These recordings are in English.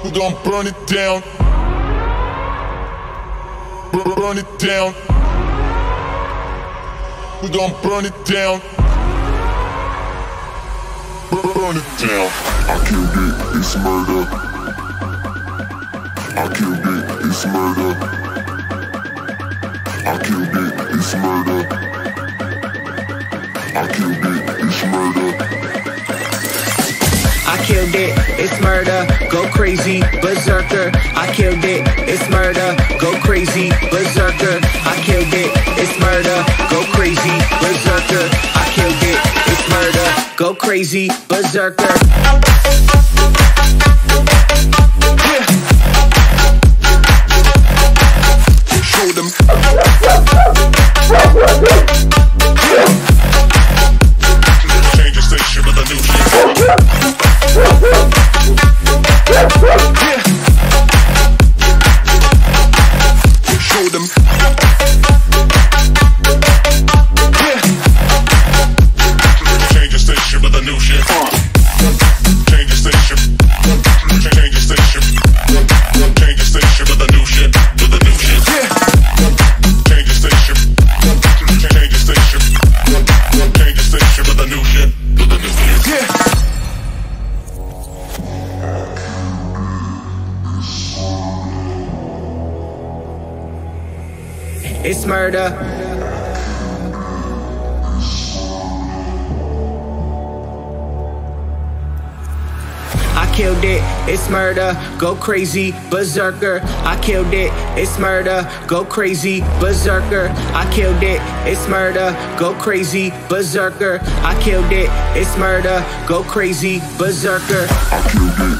We gon' burn it down. Burn it down. We gon' burn it down. Burn it down. I killed it, it's murder. I killed it, it's murder. I killed it, it's murder. I killed it, it's murder. I killed it, it's murder, go crazy, berserker. I killed it, it's murder, go crazy, berserker. I killed it, it's murder, go crazy, berserker. I killed it, it's murder, go crazy, berserker. Show them. Change the station with a new shit. Show them. Change the station with a new shit. Change the station. Change the station. Change the station with a new shit. With a new shit. Change the station. Change the station. Change the station with a new shit. With a new shit. It's murder. I killed it, it's murder, go crazy, berserker. I killed it, it's murder, go crazy, berserker. I killed it, it's murder, go crazy, berserker. I killed it, it's murder, go crazy, berserker. I killed it.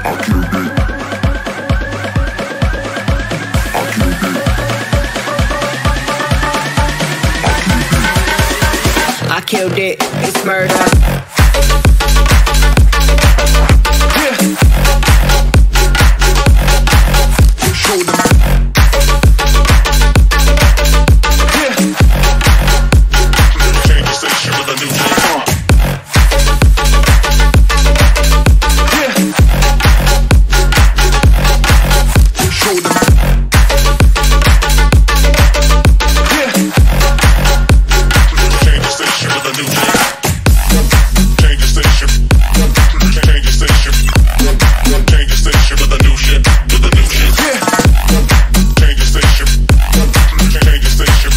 I killed it. I killed it, it's murder. Show them. Change the station with a new shit. Show them. Change the station with a new shit. Change the station. Change the station. Change the station with a new shit. With a new shit. Change the station. Change the station.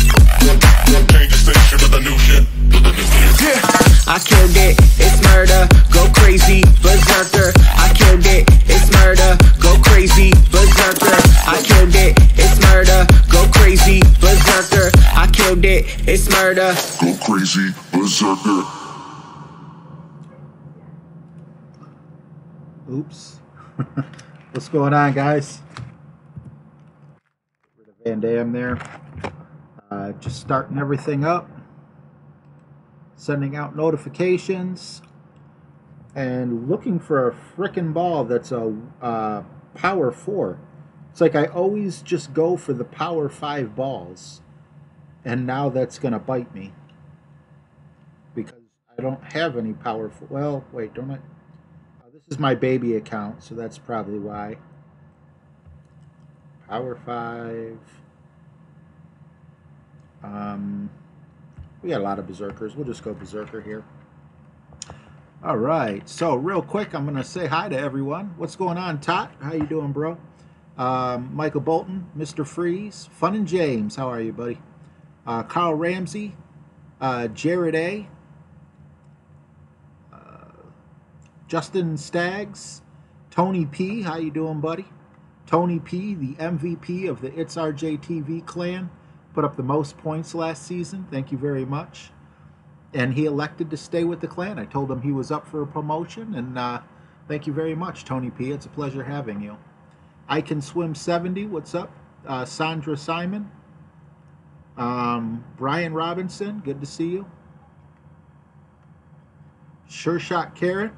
Change the station with a new shit. With a new shit. I killed it, it's murder, go crazy, berserker. I killed it, it's murder, go crazy, berserker. I killed it, it's murder, go crazy, berserker. I killed it, it's murder. Go crazy, berserker. Oops. What's going on, guys? Get rid of Van Dam there. Just starting everything up. Sending out notifications. And looking for a frickin' ball that's a power 4. It's like I always just go for the power 5 balls. And now that's going to bite me. Because I don't have any power 4. Well, wait, don't I? This is my baby account, so that's probably why. Power 5. We got a lot of berserkers. We'll just go berserker here. All right. So real quick, I'm going to say hi to everyone. What's going on, Tot? How you doing, bro? Michael Bolton, Mr. Freeze, Fun and James. How are you, buddy? Carl Ramsey, Jared A. Justin Staggs, Tony P. How you doing, buddy? Tony P., the MVP of the It's RJ TV clan, put up the most points last season. Thank you very much. And he elected to stay with the clan. I told him he was up for a promotion, and thank you very much, Tony P. It's a pleasure having you. I Can Swim 70, what's up? Sandra Simon. Brian Robinson, good to see you. Sure Shot Carrot.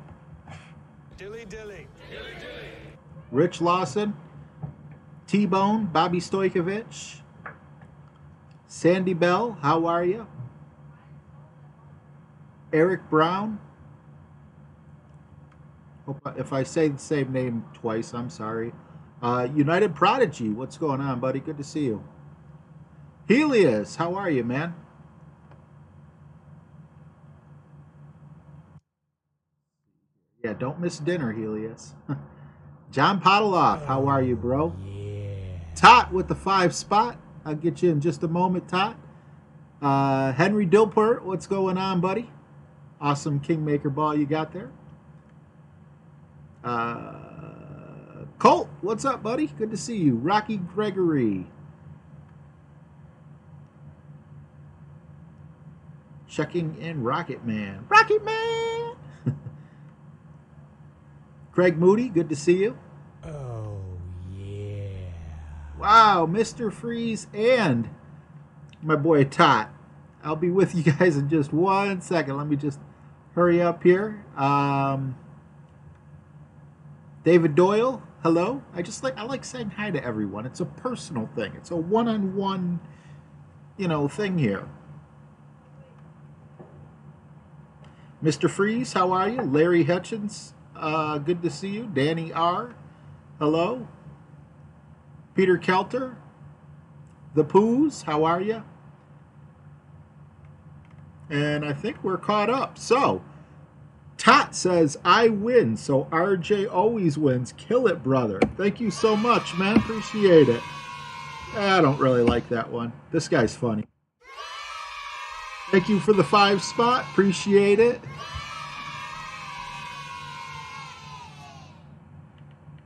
Dilly dilly. Rich Lawson. T-Bone, Bobby Stojkovic. Sandy Bell, how are you? Eric Brown. If I say the same name twice, I'm sorry. United Prodigy, what's going on, buddy? Good to see you. Helios, how are you, man? Yeah, don't miss dinner, Helios. John Pottleoff, how are you, bro? Yeah. Tot with the 5 spot. I'll get you in just a moment, Tot. Henry Dilpert, what's going on, buddy? Awesome Kingmaker ball you got there. Colt, what's up, buddy? Good to see you. Rocky Gregory. Checking in Rocket Man. Rocket Man! Craig Moody, good to see you. Oh, yeah. Wow, Mr. Freeze and my boy Tot. I'll be with you guys in just 1 second. Let me just hurry up here. David Doyle, hello. I like saying hi to everyone. It's a personal thing. It's a one-on-one, thing here. Mr. Freeze, how are you? Larry Hutchins, good to see you. Danny R, hello. Peter Kelter, the Poos, how are you? And I think we're caught up. So, Tot says, I win, so RJ always wins. Kill it, brother. Thank you so much, man. Appreciate it. I don't really like that one. This guy's funny. Thank you for the 5 spot. Appreciate it.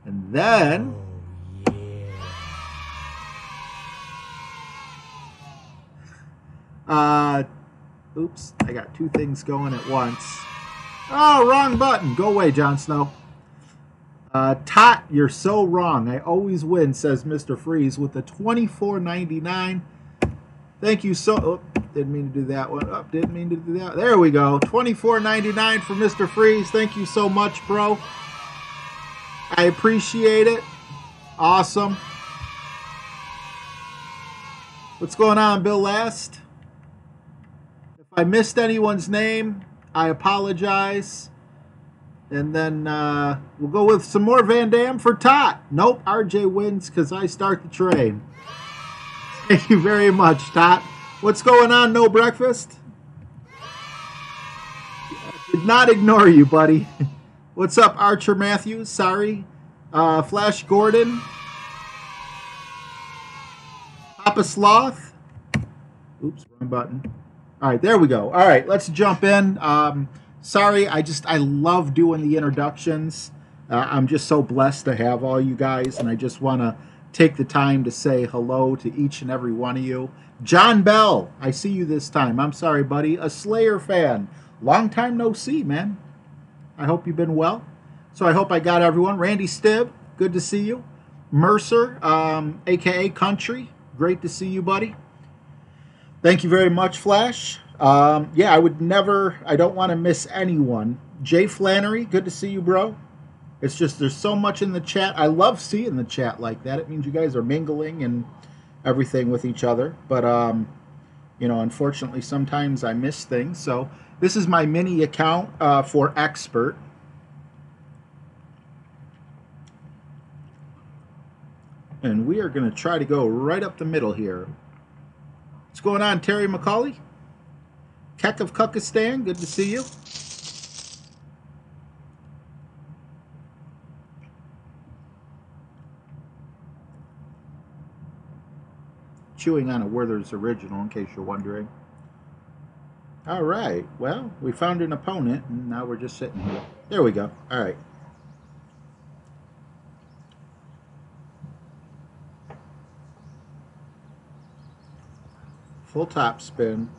And then... oops, I got 2 things going at once. Oh, wrong button. Go away, Jon Snow. Tot, you're so wrong. I always win, says Mr. Freeze with the $24.99. Thank you so... Oh, didn't mean to do that one. Oh, didn't mean to do that. There we go. $24.99 for Mr. Freeze. Thank you so much, bro. I appreciate it. Awesome. What's going on, Bill Last? If I missed anyone's name, I apologize. And then we'll go with some more Van Dam for Tot. Nope, RJ wins because I start the train. Thank you very much, Tot. What's going on, No Breakfast? Did not ignore you, buddy. What's up, Archer Matthews? Sorry. Flash Gordon. Papa Sloth. Oops, wrong button. All right, there we go. All right, let's jump in. Sorry, I love doing the introductions. I'm just so blessed to have all you guys, and I just want to take the time to say hello to each and every one of you. John Bell, I see you this time. I'm sorry, buddy. A Slayer fan. Long time no see, man. I hope you've been well. So I hope I got everyone. Randy Stibb, good to see you. Mercer, a.k.a. Country, great to see you, buddy. Thank you very much, Flash. I don't want to miss anyone. Jay Flannery, good to see you, bro. It's just there's so much in the chat. I love seeing the chat like that. It means you guys are mingling and everything with each other. But, unfortunately, sometimes I miss things. So this is my mini account for Expert. And we are going to try to go right up the middle here. What's going on, Terry McCauley? Kek of Kukistan, good to see you. Chewing on a Werther's original, in case you're wondering. All right, well, we found an opponent, and now we're just sitting here. There we go. All right. Full top spin.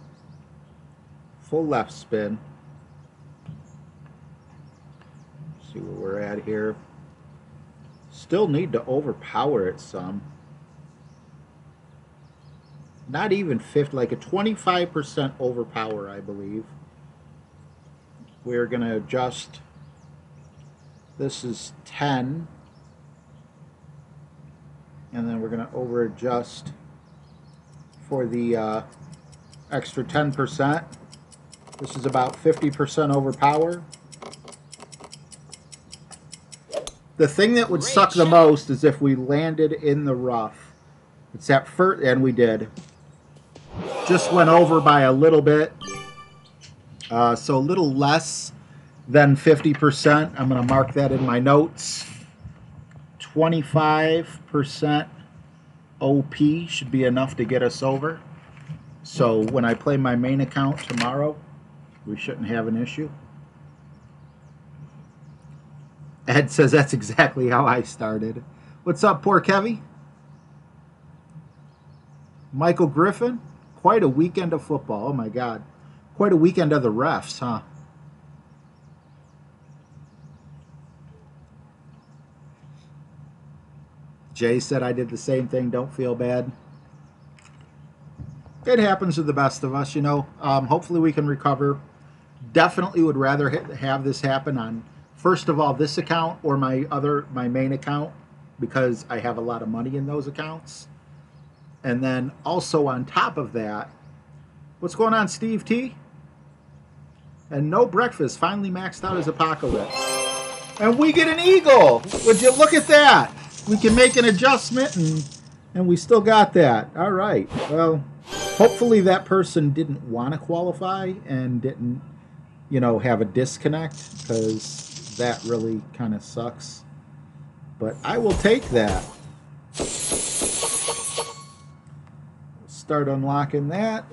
Full left spin. See where we're at here. Still need to overpower it some. Not even 50, like a 25% overpower, I believe. We're going to adjust. This is 10. And then we're going to over adjust for the extra 10%. This is about 50% overpower. The thing that would suck the most is if we landed in the rough. It's that first, and we did. Just went over by a little bit. So a little less than 50%. I'm going to mark that in my notes. 25% OP should be enough to get us over. So when I play my main account tomorrow, we shouldn't have an issue. Ed says that's exactly how I started. What's up, poor Kevy? Michael Griffin? Quite a weekend of football. Oh, my God. Quite a weekend of the refs, huh? Jay said I did the same thing. Don't feel bad. It happens to the best of us, you know. Hopefully we can recover. Definitely would rather have this happen on, first of all, this account or my main account, because I have a lot of money in those accounts. And then also on top of that, what's going on, Steve T? And no breakfast finally maxed out his Apocalypse. And we get an eagle. Would you look at that? We can make an adjustment and we still got that. All right. Well, hopefully that person didn't want to qualify and didn't, you know, have a disconnect, because that really kind of sucks. But I will take that. Start unlocking that.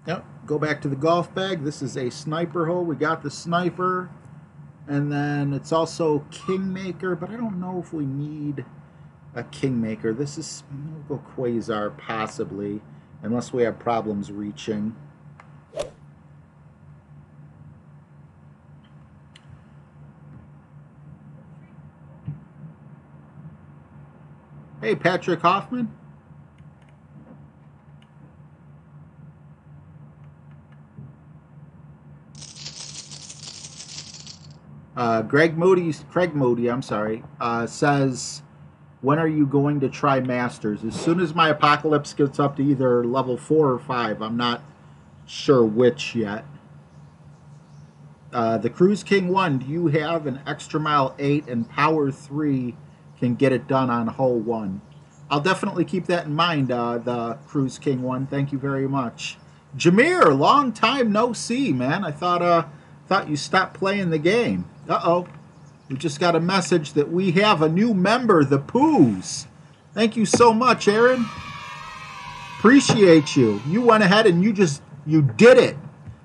Yep, go back to the golf bag. This is a sniper hole. We got the sniper. And then it's also Kingmaker, but I don't know if we need a Kingmaker. This is, we'll go Quasar possibly, unless we have problems reaching. Hey, Patrick Hoffman. Craig Moody, I'm sorry, says, when are you going to try Masters? As soon as my Apocalypse gets up to either level 4 or 5. I'm not sure which yet. The Cruise King 1, do you have an Extra Mile 8 and Power 3 can get it done on hole 1? I'll definitely keep that in mind, the Cruise King 1. Thank you very much. Jameer, long time no see, man. I thought you stopped playing the game. Uh-oh. We just got a message that we have a new member, the Poos. Thank you so much, Aaron. Appreciate you. You went ahead and you did it.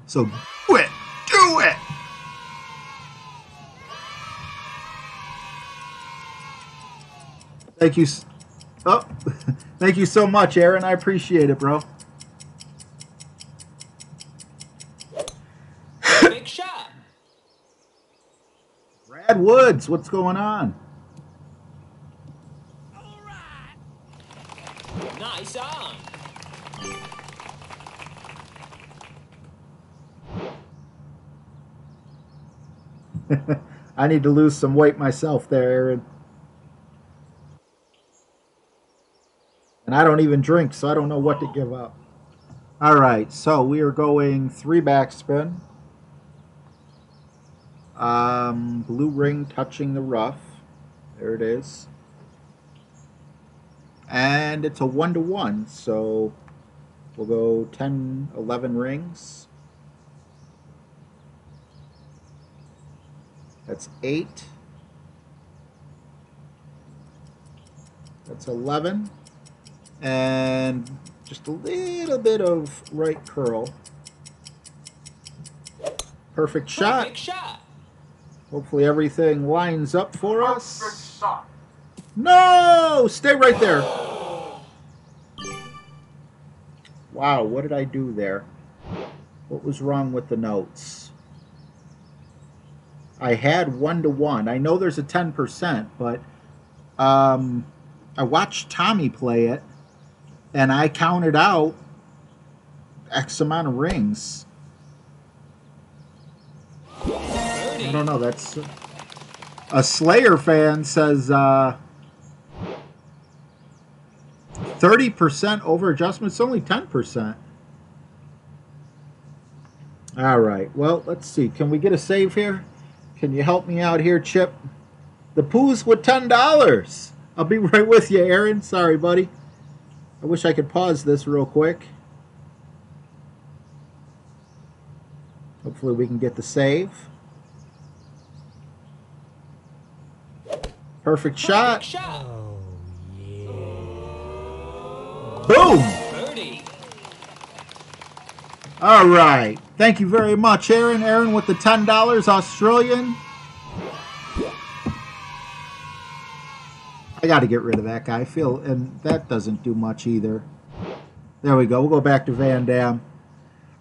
So do it. Do it. Thank you. Oh, thank you so much, Aaron. I appreciate it, bro. Big shot. Brad Woods, what's going on? All right. Nice on. I need to lose some weight myself there, Aaron. And I don't even drink, so I don't know what to give up. All right, so we are going 3 backspin. Blue ring touching the rough. There it is. And it's a 1-to-1, so we'll go 10, 11 rings. That's 8. That's 11. And just a little bit of right curl. Perfect shot. Big shot. Hopefully everything lines up for us. No! Stay right there. Wow, what did I do there? What was wrong with the notes? I had 1-to-1. I know there's a 10%, but I watched Tommy play it, and I counted out X amount of rings. I don't know. That's a Slayer fan says 30% over adjustment. It's only 10%. All right. Well, let's see. Can we get a save here? Can you help me out here, Chip? The Poos with $10. I'll be right with you, Aaron. Sorry, buddy. I wish I could pause this real quick. Hopefully we can get the save. Perfect shot. Shot. Oh, yeah. Boom! Birdie. All right. Thank you very much, Aaron. Aaron with the $10 Australian. I got to get rid of that guy. I feel, and that doesn't do much either. There we go. We'll go back to Van Dam.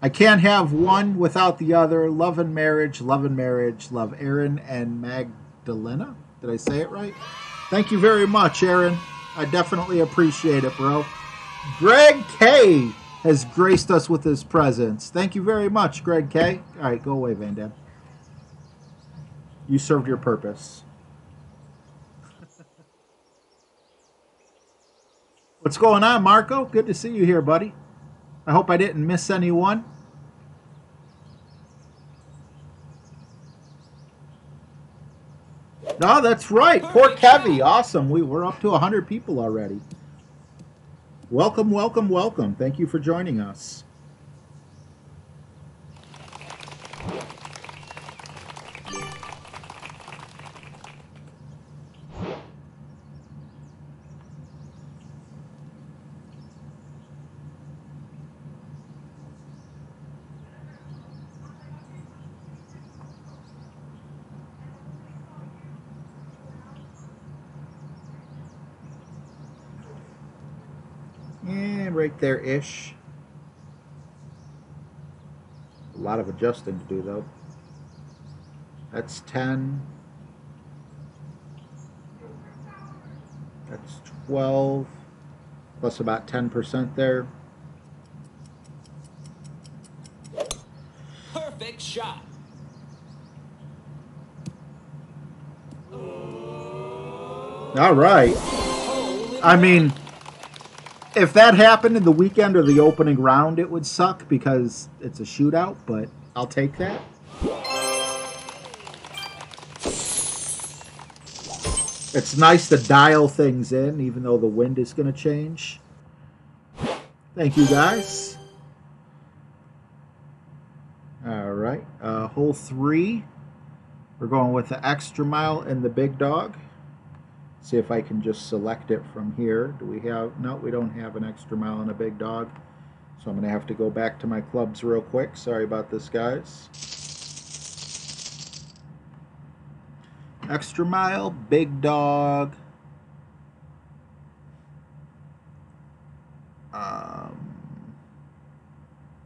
I can't have one without the other. Love and marriage, love and marriage. Love Aaron and Magdalena. Did I say it right? Thank you very much, Aaron. I definitely appreciate it, bro. Greg K has graced us with his presence. Thank you very much, Greg K. All right, go away, Van Dam. You served your purpose. What's going on, Marco? Good to see you here, buddy. I hope I didn't miss anyone. No, that's right. Pork heavy. Awesome. We're up to 100 people already. Welcome, welcome, welcome. Thank you for joining us. And right there-ish. A lot of adjusting to do, though. That's 10. That's 12. Plus about 10% there. Perfect shot. All right. I mean, if that happened in the weekend or the opening round, it would suck because it's a shootout, but I'll take that. It's nice to dial things in, even though the wind is going to change. Thank you, guys. All right. Hole 3. We're going with the extra mile and the big dog. See if I can just select it from here. Do we have... No, we don't have an extra mile and a big dog. So I'm going to have to go back to my clubs real quick. Sorry about this, guys. Extra mile, big dog.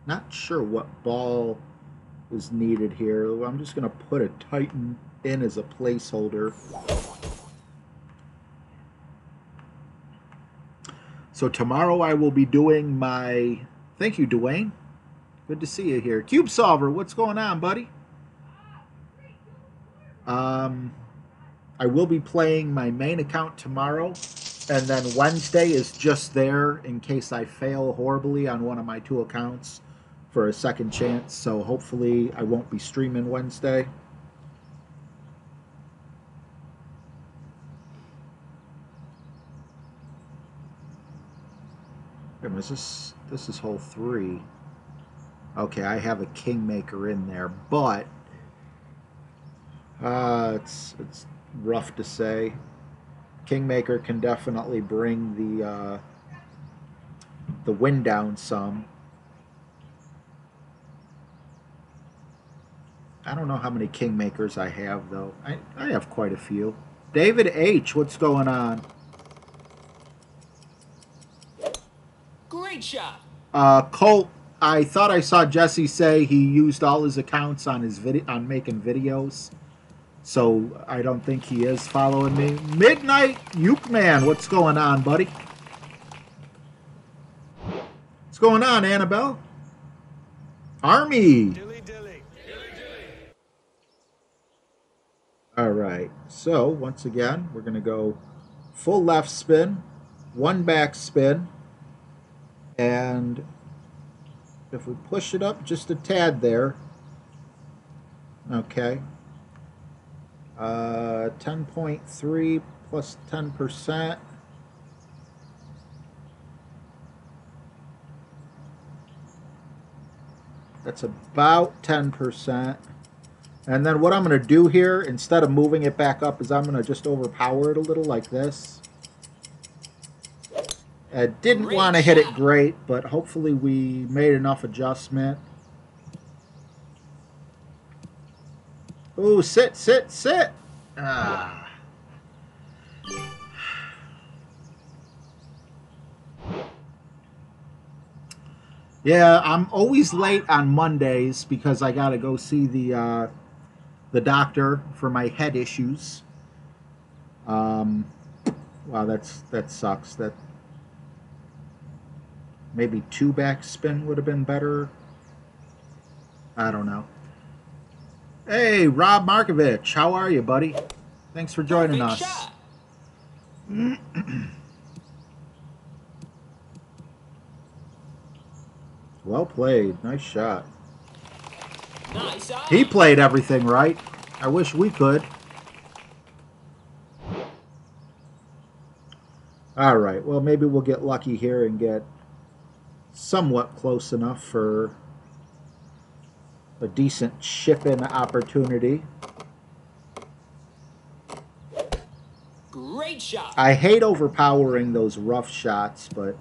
Not sure what ball is needed here. I'm just going to put a Titan in as a placeholder. So tomorrow I will be doing my... Thank you, Dwayne. Good to see you here. Cube Solver, what's going on, buddy? I will be playing my main account tomorrow, and then Wednesday is just there in case I fail horribly on one of my 2 accounts for a second chance. So hopefully I won't be streaming Wednesday. This is hole 3. Okay, I have a Kingmaker in there, but it's rough to say. Kingmaker can definitely bring the wind down some. I don't know how many Kingmakers I have, though. I have quite a few. David H., what's going on? Great shot. Colt, I thought I saw Jesse say he used all his accounts on his on making videos. So I don't think he is following me. Midnight Ukeman, what's going on, buddy? What's going on, Annabelle? Army. All right. So once again, we're going to go full left spin, 1 back spin, and if we push it up just a tad there, okay. 10.3 plus 10%. That's about 10%. And then what I'm going to do here, instead of moving it back up, is I'm going to just overpower it a little like this. I didn't want to hit it great, but hopefully we made enough adjustment. Ooh, sit, sit, sit. Ah. Yeah, I'm always late on Mondays because I got to go see the doctor for my head issues. Wow, that sucks. That maybe 2 backspin would have been better. I don't know. Hey, Rob Markovich, how are you, buddy? Thanks for joining us. Shot. Well played. Nice shot. Nice eye. He played everything right. I wish we could. All right. Well, maybe we'll get lucky here and get somewhat close enough for a decent chip-in opportunity. Great shot. I hate overpowering those rough shots, but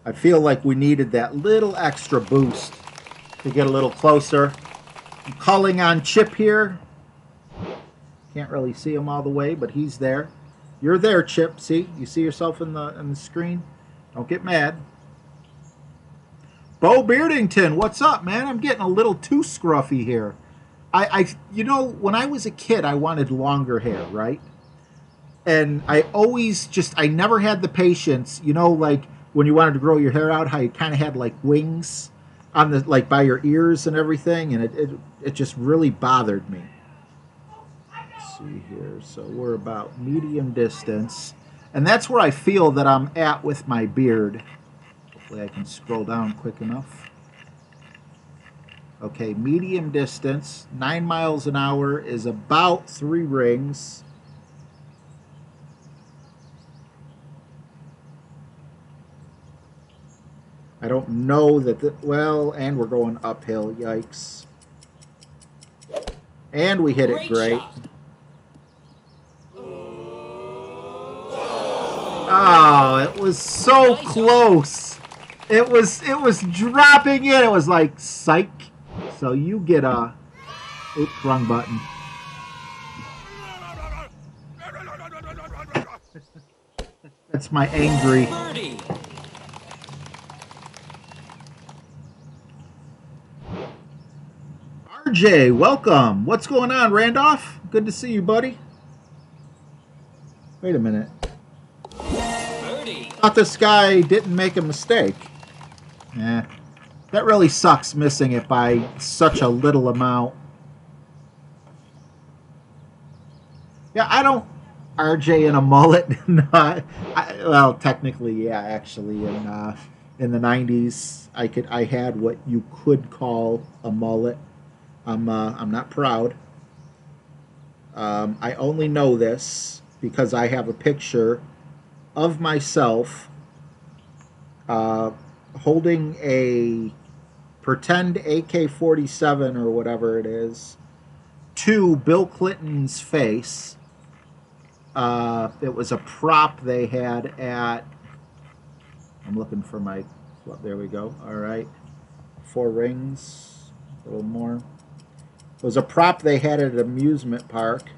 I feel like we needed that little extra boost to get a little closer. I'm calling on Chip here. Can't really see him all the way, but he's there. You're there, Chip. See? You see yourself in the screen? Don't get mad. Bo Beardington, what's up, man? I'm getting a little too scruffy here. You know, when I was a kid, I wanted longer hair, right? And I never had the patience, you know, like when you wanted to grow your hair out, how you kind of had like wings on the, like by your ears and everything, and it just really bothered me. Let's see here. So we're about medium distance, and that's where I feel that I'm at with my beard. Hopefully I can scroll down quick enough. Okay, medium distance, 9 miles an hour is about 3 rings. I don't know that, well, and we're going uphill, yikes. And we hit it great. Shot. Oh, it was so close. It was dropping in. It was like, psych. So you get a, oops, wrong button. That's my angry. Birdie. RJ, welcome. What's going on, Randolph? Good to see you, buddy. Wait a minute. Birdie. Thought this guy didn't make a mistake. Yeah. That really sucks, missing it by such a little amount. Yeah, I don't... RJ in a mullet? No, well, technically, yeah, actually. In the 90s, I had what you could call a mullet. I'm not proud. I only know this because I have a picture of myself holding a pretend AK-47 or whatever it is to Bill Clinton's face. It was a prop they had at... I'm looking for my... Well, there we go. All right. 4 rings. A little more. It was a prop they had at an amusement park.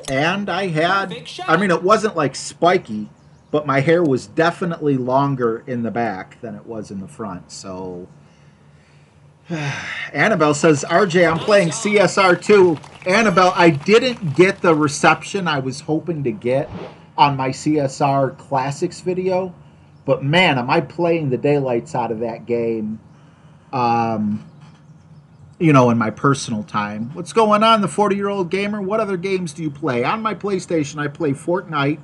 And I had... I mean, it wasn't like spiky, but my hair was definitely longer in the back than it was in the front, so... Annabelle says, RJ, I'm playing CSR 2. Annabelle, I didn't get the reception I was hoping to get on my CSR Classics video, but man, am I playing the daylights out of that game, you know, in my personal time. What's going on, the 40-year-old gamer? What other games do you play? On my PlayStation, I play Fortnite.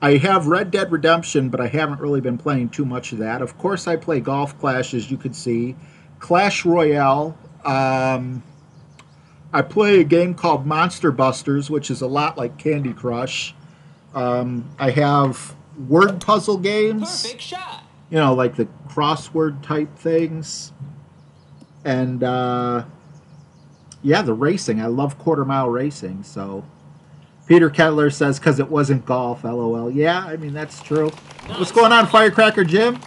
I have Red Dead Redemption, but I haven't really been playing too much of that. Of course, I play Golf Clash, as you could see. Clash Royale. I play a game called Monster Busters, which is a lot like Candy Crush. I have word puzzle games, Perfect shot. you know, like the crossword type things. And yeah, the racing. I love quarter mile racing. So Peter Kettler says, because it wasn't golf, LOL. Yeah, I mean, that's true. What's going on, Firecracker Jim?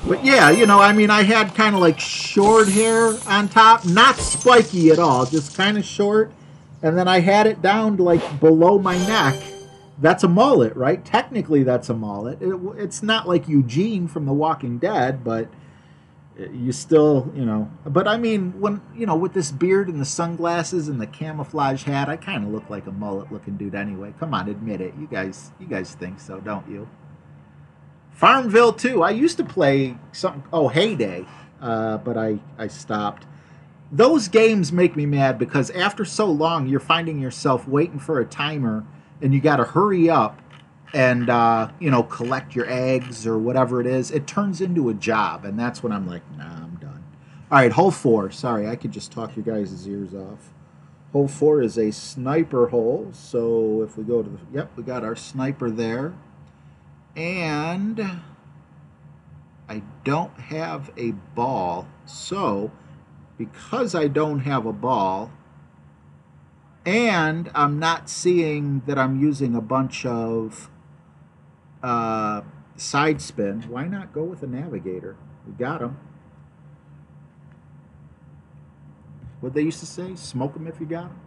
But yeah, you know, I mean, I had kind of like short hair on top, not spiky at all, just kind of short. And then I had it down to like below my neck. That's a mullet, right? Technically, that's a mullet. It's not like Eugene from The Walking Dead, but you still, you know. But I mean, when, you know, with this beard and the sunglasses and the camouflage hat, I kind of look like a mullet-looking dude anyway. Come on, admit it. You guys think so, don't you? Farmville 2. I used to play something. Oh, Heyday, but I stopped. Those games make me mad because after so long, you're finding yourself waiting for a timer, and you got to hurry up and you know, collect your eggs or whatever it is. It turns into a job, and that's when I'm like, nah, I'm done. All right, hole 4. Sorry, I could just talk your guys' ears off. Hole 4 is a sniper hole. So if we go to the, yep, we got our sniper there. And I don't have a ball, so because I don't have a ball and I'm not seeing that I'm using a bunch of side spin, why not go with a navigator? We got them. What they used to say, smoke them if you got them.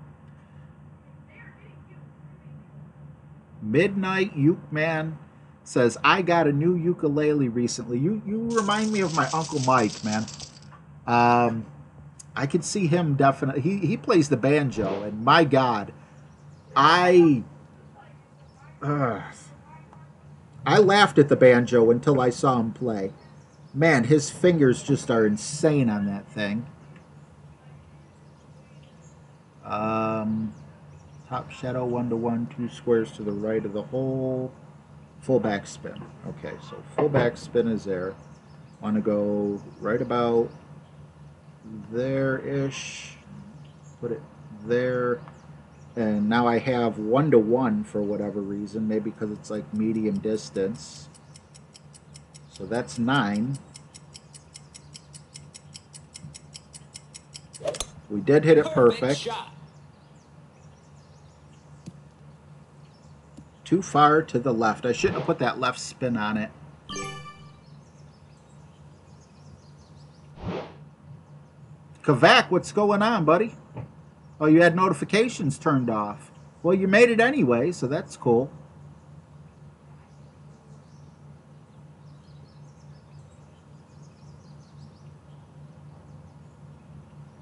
Midnight Uke Man says, I got a new ukulele recently. You remind me of my Uncle Mike, man. I could see him definitely. He plays the banjo, and my God, I laughed at the banjo until I saw him play. Man, his fingers just are insane on that thing. Top shadow 1-to-1, 2 squares to the right of the hole. Full back spin. Okay, so full back spin is there. Want to go right about there-ish. Put it there. And now I have 1-to-1 for whatever reason. Maybe because it's like medium distance. So that's 9. We did hit it perfect. Shot. Too far to the left. I shouldn't have put that left spin on it. Kavak, what's going on, buddy? Oh, you had notifications turned off. Well, you made it anyway, so that's cool.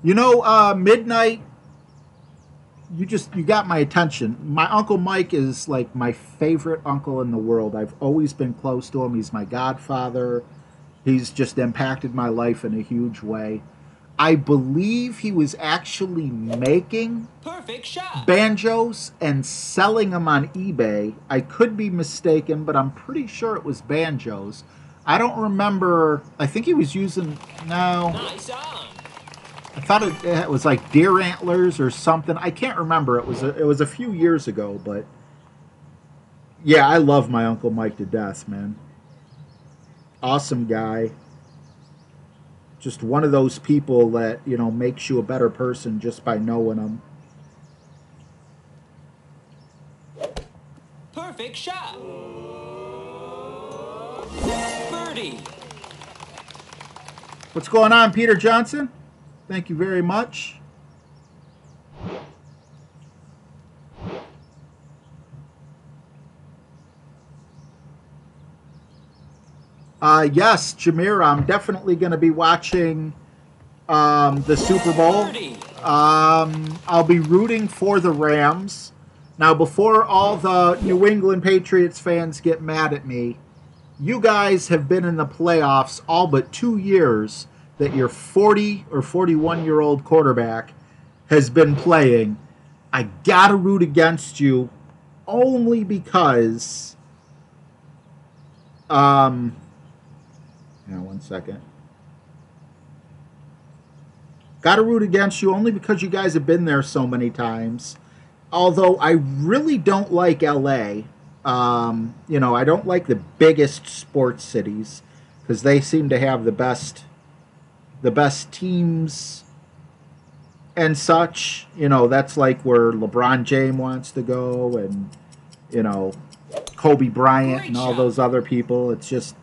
You know, Midnight, you got my attention. My Uncle Mike is like my favorite uncle in the world. I've always been close to him. He's my godfather. He's just impacted my life in a huge way. I believe he was actually making Perfect shot. banjos and selling them on eBay. I could be mistaken, but I'm pretty sure it was banjos. I don't remember. I think he was using, no. Nice on. I thought it was like deer antlers or something. I can't remember. It was a few years ago, but yeah, I love my Uncle Mike to death, man. Awesome guy. Just one of those people that, you know, makes you a better person just by knowing them. Perfect shot. Birdie. What's going on, Peter Johnson? Thank you very much. Yes, Jameer, I'm definitely going to be watching the Super Bowl. I'll be rooting for the Rams. Now, before all the New England Patriots fans get mad at me, you guys have been in the playoffs all but 2 years that your 40 or 41-year-old quarterback has been playing. I got to root against you only because One second. Got to root against you only because you guys have been there so many times. Although I really don't like LA. You know, I don't like the biggest sports cities because they seem to have the best teams and such. You know, that's like where LeBron James wants to go, and you know, Kobe Bryant and all those other people. It's just,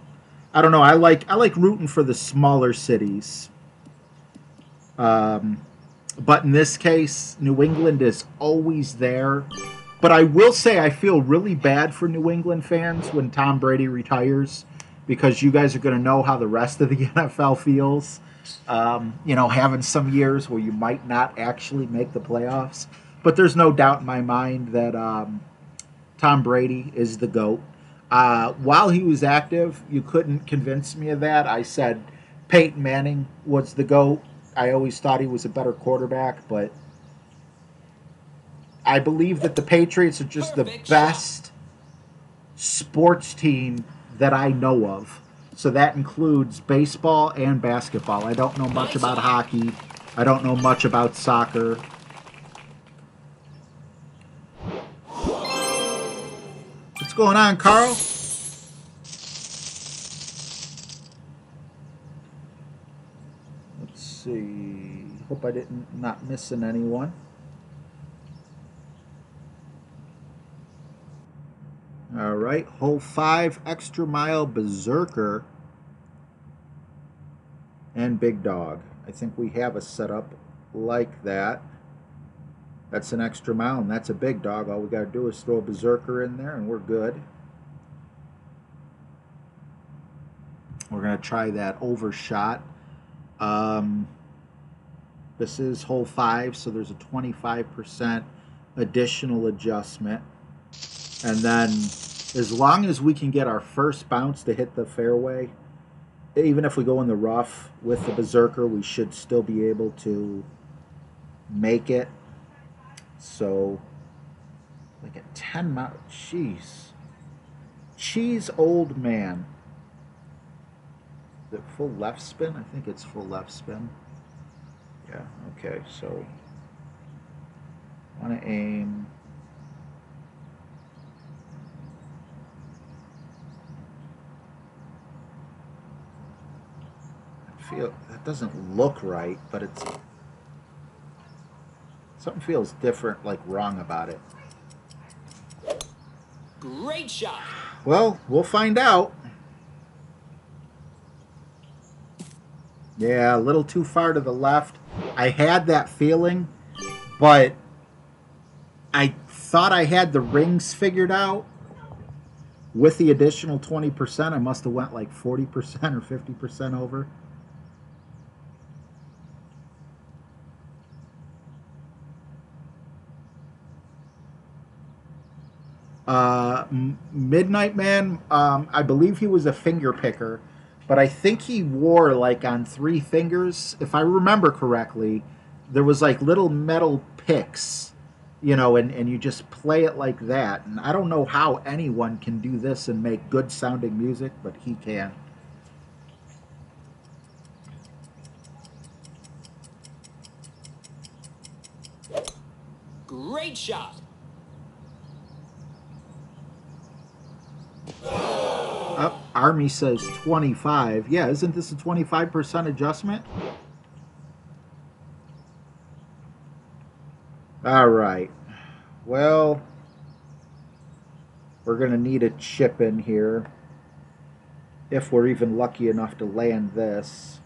I don't know. I like rooting for the smaller cities. But in this case, New England is always there. But I will say I feel really bad for New England fans when Tom Brady retires, because you guys are going to know how the rest of the NFL feels. You know, having some years where you might not actually make the playoffs. But there's no doubt in my mind that Tom Brady is the GOAT. While he was active, you couldn't convince me of that. I said Peyton Manning was the GOAT. I always thought he was a better quarterback, but I believe that the Patriots are just the best sports team that I know of. So that includes baseball and basketball. I don't know much about hockey. I don't know much about soccer. What's going on, Carl? Let's see. Hope I not missing anyone. All right, hole 5, Extra Mile, Berserker, and Big Dog. I think we have a setup like that. That's an Extra Mile, and that's a Big Dog. All we got to do is throw a Berserker in there, and we're good. We're going to try that overshot. This is hole 5, so there's a 25% additional adjustment. And then as long as we can get our first bounce to hit the fairway, even if we go in the rough with the Berserker, we should still be able to make it. So, like a 10 mile, jeez. Cheese old man. Is it full left spin? I think it's full left spin. Yeah, okay, so I want to aim. That doesn't look right, but it's something feels different, like wrong about it. Great shot. Well, we'll find out. Yeah, a little too far to the left. I had that feeling, but I thought I had the rings figured out. With the additional 20%, I must have went like 40% or 50% over. Midnight Man, I believe he was a finger picker, but I think he wore like on 3 fingers. If I remember correctly, there was like little metal picks, you know, and you just play it like that. And I don't know how anyone can do this and make good sounding music, but he can. Great shot. Army says 25. Yeah, isn't this a 25% adjustment? All right. Well, we're going to need a chip in here if we're even lucky enough to land this.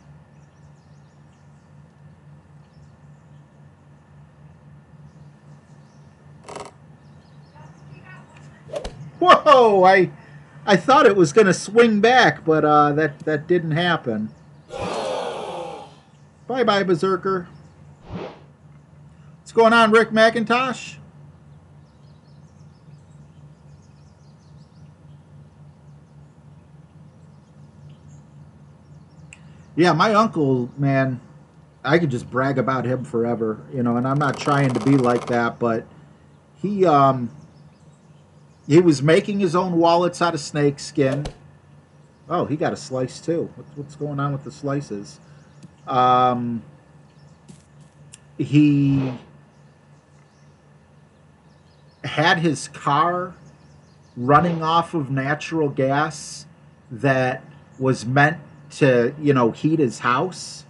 Whoa! I thought it was going to swing back, but that didn't happen. Bye-bye, Berserker. What's going on, Rick McIntosh? Yeah, my uncle, man, I could just brag about him forever, you know, and I'm not trying to be like that, but he was making his own wallets out of snake skin. Oh, he got a slice too. What's going on with the slices? He had his car running off of natural gas that was meant to, heat his house.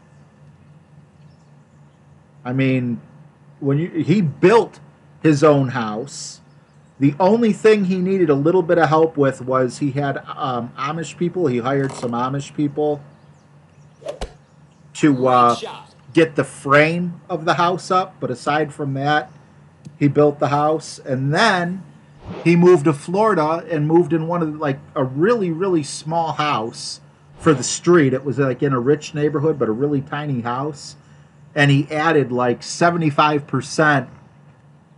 I mean, he built his own house. The only thing he needed a little bit of help with was he had Amish people. He hired some Amish people to Great shot. get the frame of the house up. But aside from that, he built the house. And then he moved to Florida and moved in one of a really, really small house for the street. It was in a rich neighborhood, but a really tiny house. And he added 75%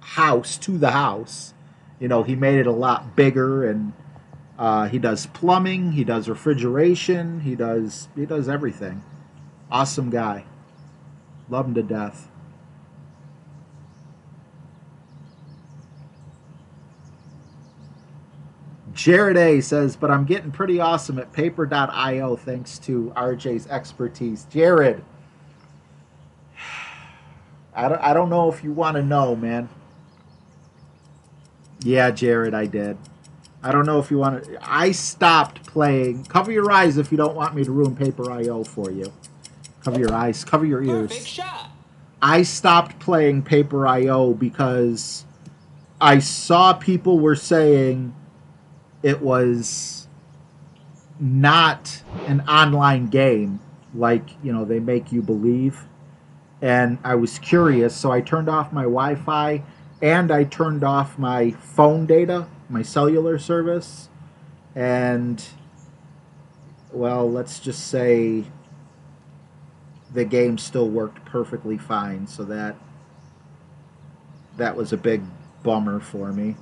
house to the house. He made it a lot bigger, and he does plumbing, he does refrigeration, he does everything. Awesome guy. Love him to death. Jared A says, but I'm getting pretty awesome at paper.io thanks to RJ's expertise. Jared, I don't know if you want to know, man. Yeah, Jared, I did. I don't know if you want to. I stopped playing. Cover your eyes if you don't want me to ruin Paper.io for you. Cover your eyes. Cover your ears. Perfect shot. I stopped playing Paper.io because I saw people were saying it was not an online game like, they make you believe. And I was curious, so I turned off my Wi-Fi and I turned off my phone data, my cellular service. And, well, let's just say the game still worked perfectly fine. So that was a big bummer for me.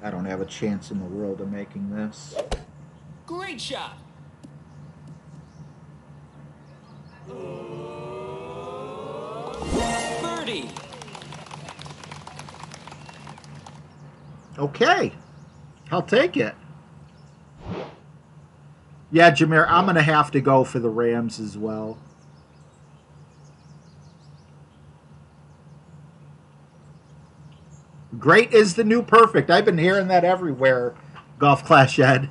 I don't have a chance in the world of making this. Great shot. Birdie. Okay. I'll take it. Yeah, Jameer, I'm going to have to go for the Rams as well. Great is the new perfect. I've been hearing that everywhere, Golf Clash Ed.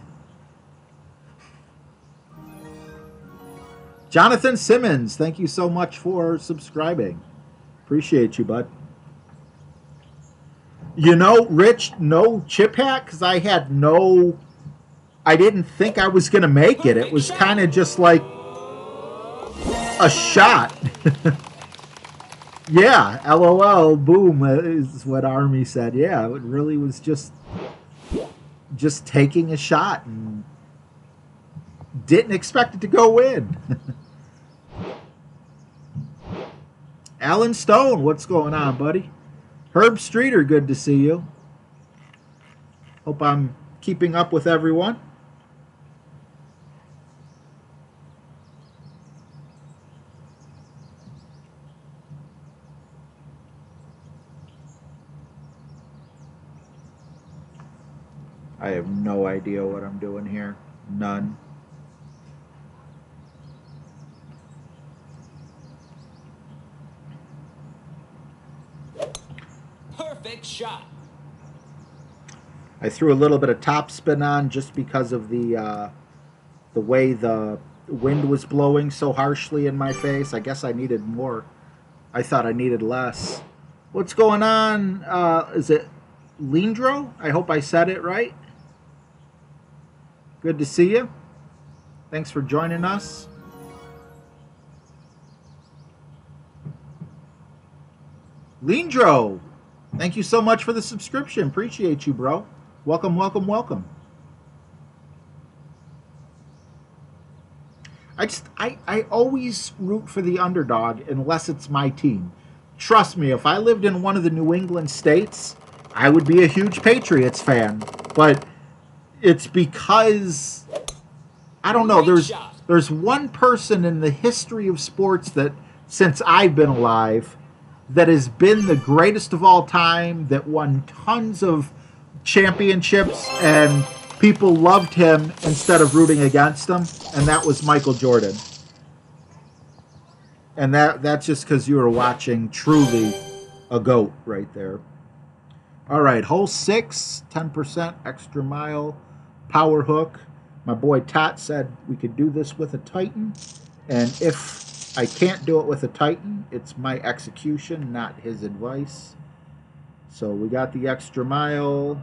Jonathan Simmons, thank you so much for subscribing. Appreciate you, bud. Rich, no chip hack, because I didn't think I was going to make it. It was kind of just like a shot. Yeah, LOL, boom, is what Army said. Yeah, it really was just taking a shot and didn't expect it to go in. Alan Stone, what's going on, buddy? Herb Streeter, good to see you. Hope I'm keeping up with everyone. I have no idea what I'm doing here. None. Perfect shot. I threw a little bit of topspin on just because of the way the wind was blowing so harshly in my face. I guess I needed more. I thought I needed less. What's going on? Is it Lindro? I hope I said it right. Good to see you. Thanks for joining us. Lindro, thank you so much for the subscription. Appreciate you, bro. Welcome, welcome, welcome. I always root for the underdog unless it's my team. Trust me, if I lived in one of the New England states, I would be a huge Patriots fan. But it's because, I don't know, there's one person in the history of sports that, since I've been alive, that has been the greatest of all time, that won tons of championships, and people loved him instead of rooting against him, and that was Michael Jordan. And that's just because you were watching truly a GOAT right there. All right, hole 6, 10% extra mile power hook. My boy Tot said we could do this with a Titan, and if I can't do it with a Titan, it's my execution, not his advice. So we got the extra mile.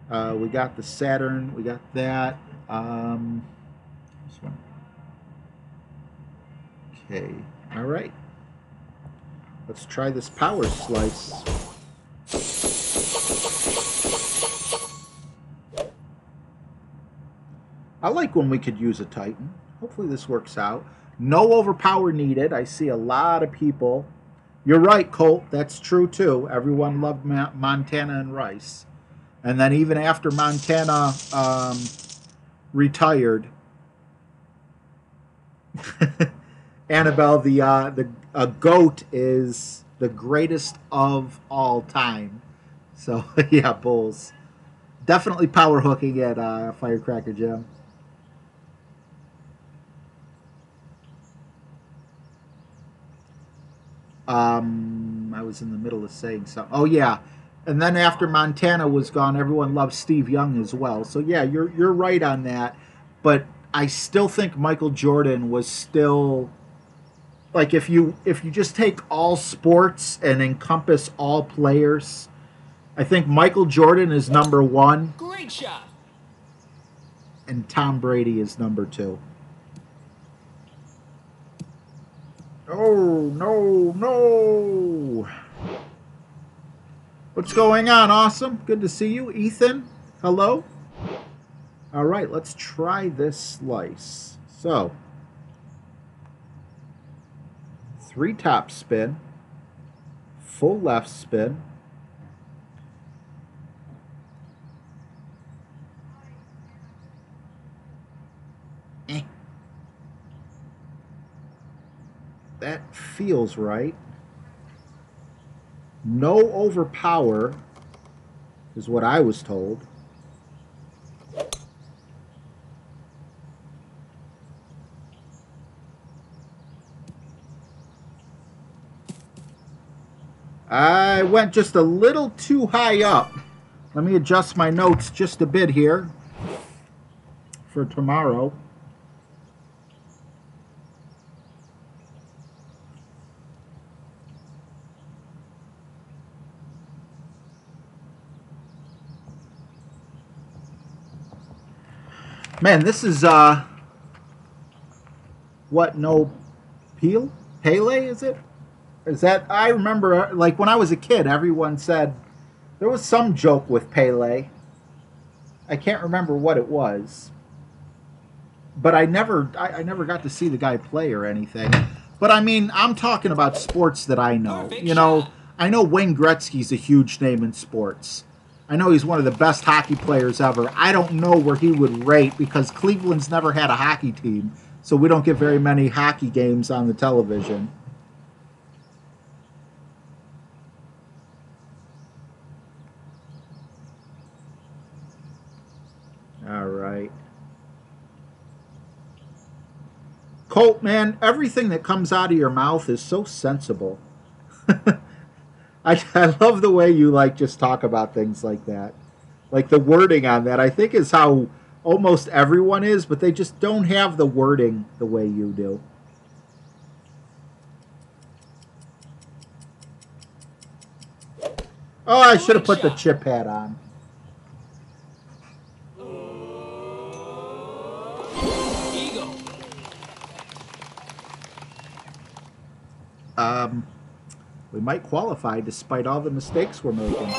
We got the Saturn. We got that. This one. Okay. All right. Let's try this power slice. I like when we could use a Titan. Hopefully this works out. No overpower needed. I see a lot of people. You're right, Colt. That's true, too. Everyone loved Montana and Rice. And then even after Montana retired, Annabelle, the GOAT is the greatest of all time. So, yeah, Bulls. Definitely power hooking at Firecracker Jim. I was in the middle of saying something. Oh, yeah. And then after Montana was gone, everyone loved Steve Young as well. So, yeah, you're right on that. But I still think Michael Jordan was still... Like, if you just take all sports and encompass all players, I think Michael Jordan is number 1. Great shot. And Tom Brady is number 2. Oh, no. What's going on, Awesome? Good to see you. Ethan, hello. All right, let's try this slice. So, 3 top spin, full left spin, that feels right. No overpower is what I was told. I went just a little too high up. Let me adjust my notes just a bit here for tomorrow. Man, this is, what, no Pele? Pele, is it? Is that, I remember, like, when I was a kid, everyone said, there was some joke with Pele. I can't remember what it was. But I never got to see the guy play or anything. But, I mean, I'm talking about sports that I know. Perfect You know, shot. I know Wayne Gretzky's a huge name in sports. I know he's one of the best hockey players ever. I don't know where he would rate because Cleveland's never had a hockey team, so we don't get very many hockey games on the television. All right. Colt, man, everything that comes out of your mouth is so sensible. I love the way you just talk about things like that. Like the wording on that, I think is how almost everyone is, but they just don't have the wording the way you do. Oh, I should have put the chip hat on. Eagle. We might qualify despite all the mistakes we're making.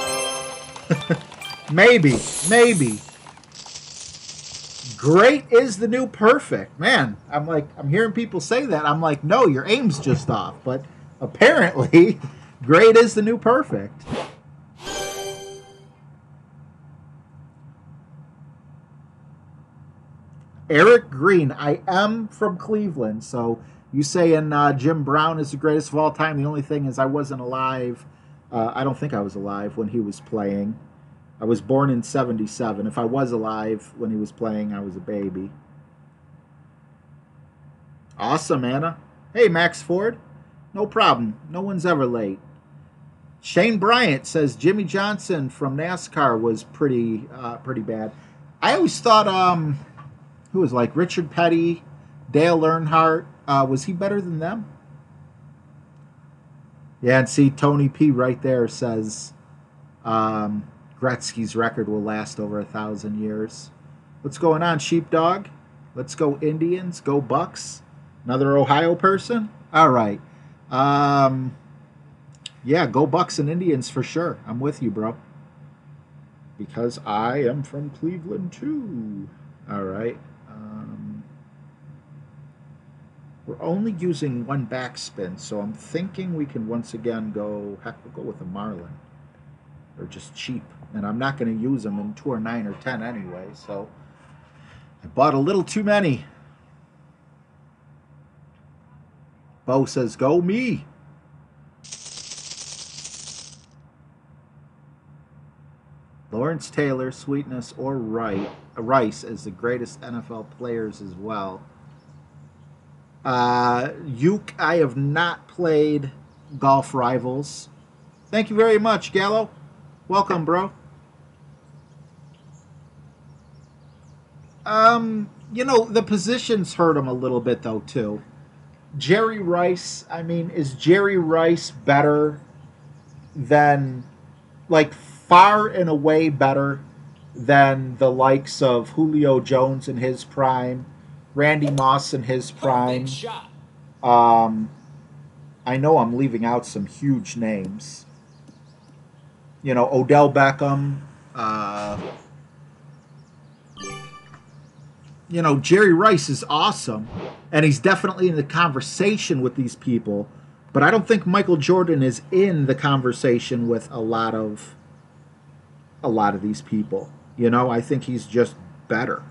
Maybe. Great is the new perfect. Man, I'm hearing people say that. I'm like, no, your aim's just off. But apparently, great is the new perfect. Eric Green, I am from Cleveland, so You saying Jim Brown is the greatest of all time? The only thing is I wasn't alive. I don't think I was alive when he was playing. I was born in 77. If I was alive when he was playing, I was a baby. Awesome, Anna. Hey, Max Ford. No problem. No one's ever late. Shane Bryant says Jimmy Johnson from NASCAR was pretty bad. I always thought, who was like Richard Petty, Dale Earnhardt, was he better than them? Yeah, and see, Tony P right there says Gretzky's record will last over 1,000 years. What's going on, Sheepdog? Let's go Indians, go Bucks. Another Ohio person? All right. Yeah, go Bucks and Indians for sure. I'm with you, bro. Because I am from Cleveland, too. All right. We're only using one backspin, so I'm thinking we can once again go, heck, we'll go with a Marlin. They're just cheap. And I'm not going to use them in 2 or 9 or 10 anyway, so I bought a little too many. Bo says, go me. Lawrence Taylor, Sweetness, or Rice as the greatest NFL players as well. Uke, I have not played Golf Rivals. Thank you very much, Gallo. Welcome, bro. You know, the positions hurt him a little bit, though, too. Jerry Rice, I mean, is Jerry Rice better than, like, far and away better than the likes of Julio Jones in his prime, Randy Moss in his prime? I know I'm leaving out some huge names. You know, Odell Beckham. You know, Jerry Rice is awesome, and he's definitely in the conversation with these people, but I don't think Michael Jordan is in the conversation with a lot of these people. You know, I think he's just better.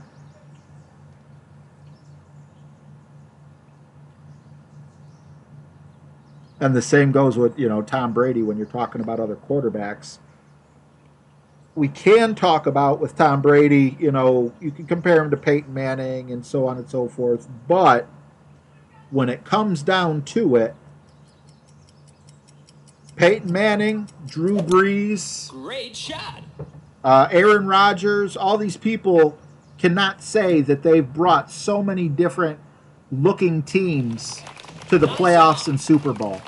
And the same goes with, you know, Tom Brady when you're talking about other quarterbacks. We can talk about with Tom Brady, you know, you can compare him to Peyton Manning and so on and so forth. But when it comes down to it, Peyton Manning, Drew Brees, Great shot. Aaron Rodgers, all these people cannot say that they've brought so many different looking teams to the playoffs and Super Bowl.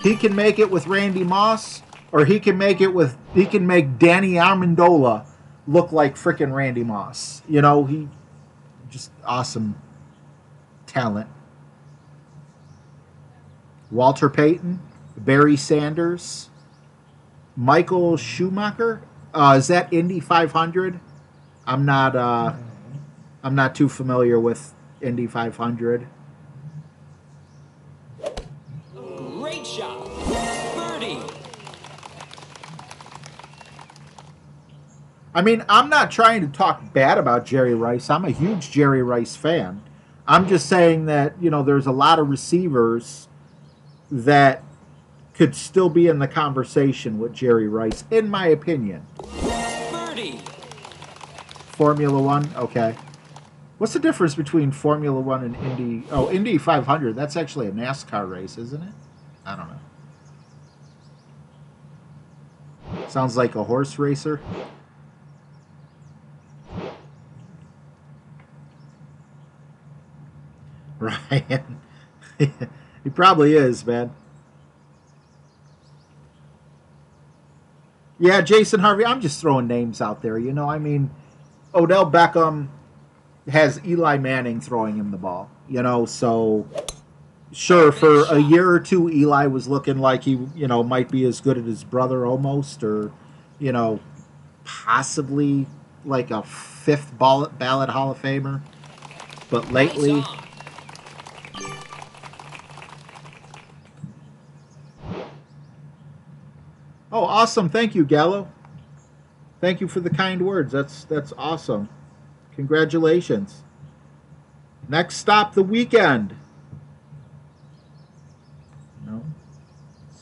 He can make it with Randy Moss, or he can make Danny Amendola look like frickin' Randy Moss. You know, he just awesome talent. Walter Payton, Barry Sanders, Michael Schumacher. Is that Indy 500? I'm not too familiar with Indy 500. Great shot. Birdie. I mean, I'm not trying to talk bad about Jerry Rice. I'm a huge Jerry Rice fan. I'm just saying that, you know, there's a lot of receivers that could still be in the conversation with Jerry Rice, in my opinion. Birdie. Formula One? Okay. What's the difference between Formula One and Indy? Oh, Indy 500. That's actually a NASCAR race, isn't it? I don't know. Sounds like a horse racer. Ryan. He probably is, man. Yeah, Jason Harvey. I'm just throwing names out there. You know, I mean, Odell Beckham has Eli Manning throwing him the ball. You know, so sure, for a year or two, Eli was looking like he, you know, might be as good as his brother almost, or, you know, possibly like a fifth ballot Hall of Famer. But lately, oh, awesome! Thank you, Gallo. Thank you for the kind words. That's awesome. Congratulations. Next stop, the weekend.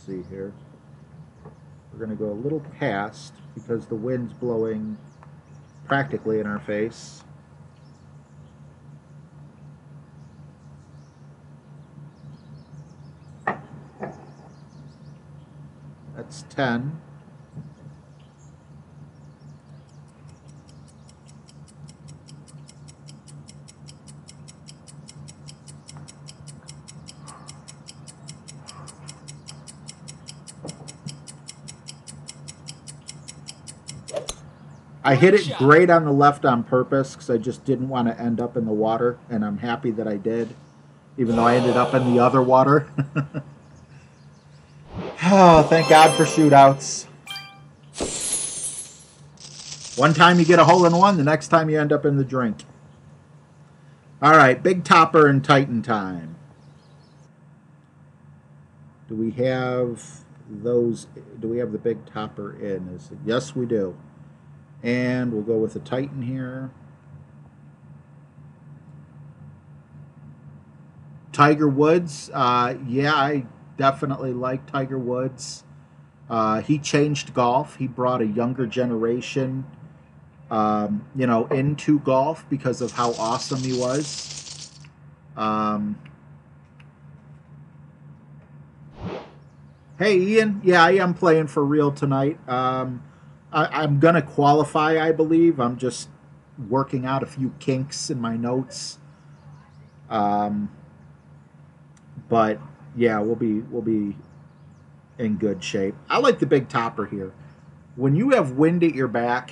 see here. We're going to go a little past because the wind's blowing practically in our face. That's 10. I hit it great on the left on purpose because I just didn't want to end up in the water, and I'm happy that I did, even though I ended up in the other water. Oh, thank God for shootouts. One time you get a hole-in-one, the next time you end up in the drink. All right, Big Topper and Titan time. Do we have those? Do we have the Big Topper in? Yes, we do. And we'll go with the Titan here. Tiger Woods. Yeah, I definitely like Tiger Woods. He changed golf. He brought a younger generation, into golf because of how awesome he was. Hey, Ian. Yeah, I am playing for real tonight. I'm going to qualify, I believe. I'm just working out a few kinks in my notes. But yeah, we'll be in good shape. I like the Big Topper here. When you have wind at your back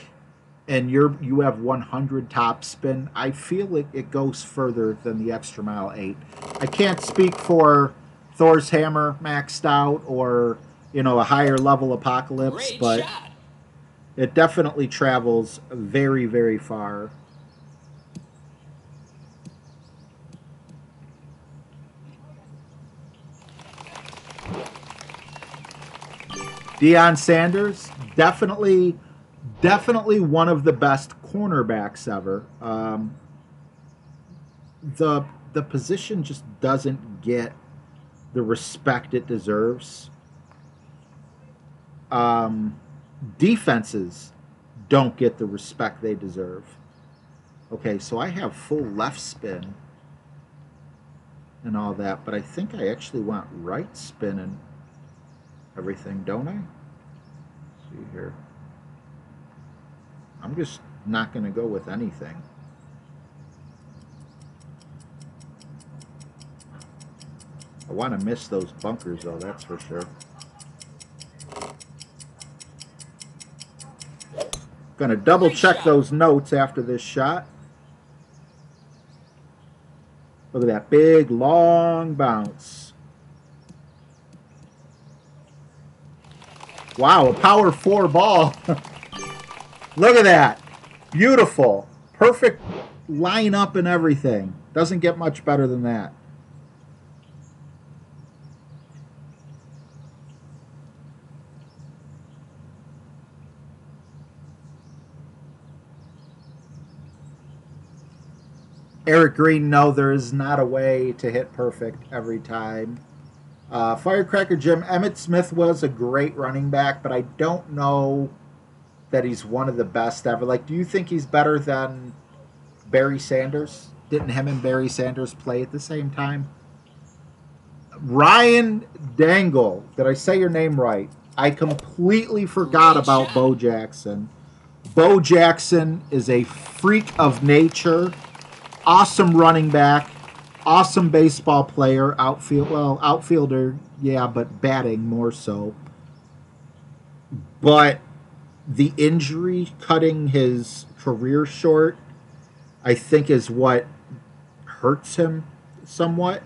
and you have 100 top spin, I feel it goes further than the Extra Mile 8. I can't speak for Thor's Hammer maxed out or a higher level Apocalypse, Great but shot. it definitely travels very, very far. Deion Sanders, definitely one of the best cornerbacks ever. The position just doesn't get the respect it deserves. Defenses don't get the respect they deserve. Okay, so I have full left spin and all that, but I think I actually want right spin and everything, don't I? Let's see here. I'm just not going to go with anything. I want to miss those bunkers, though, that's for sure. Going to double check those notes after this shot. Look at that big, long bounce. Wow, a power 4 ball. Look at that. Beautiful. Perfect lineup and everything. Doesn't get much better than that. Eric Green, no, there is not a way to hit perfect every time. Firecracker Jim, Emmitt Smith was a great running back, but I don't know that he's one of the best ever. Like, do you think he's better than Barry Sanders? Didn't him and Barry Sanders play at the same time? Ryan Dangle, did I say your name right? I completely forgot about Bo Jackson. Bo Jackson is a freak of nature. Awesome running back, awesome baseball player, outfielder, yeah, but batting more so. But the injury cutting his career short, I think, is what hurts him somewhat.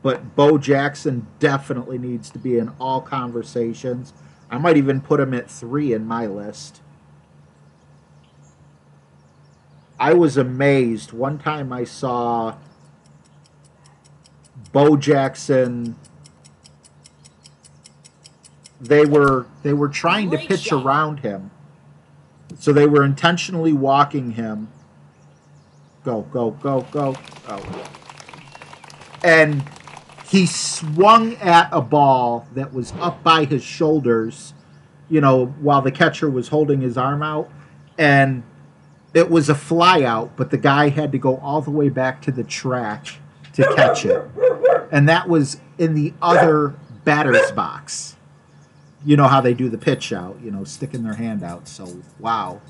But Bo Jackson definitely needs to be in all conversations. I might even put him at 3 in my list. I was amazed. One time I saw Bo Jackson. They were trying to pitch around him. So they were intentionally walking him. Go, go, go, go. Oh. And he swung at a ball that was up by his shoulders, you know, while the catcher was holding his arm out. And it was a fly out, but the guy had to go all the way back to the track to catch it. And that was in the other batter's box. You know how they do the pitch out, you know, sticking their hand out. So, wow.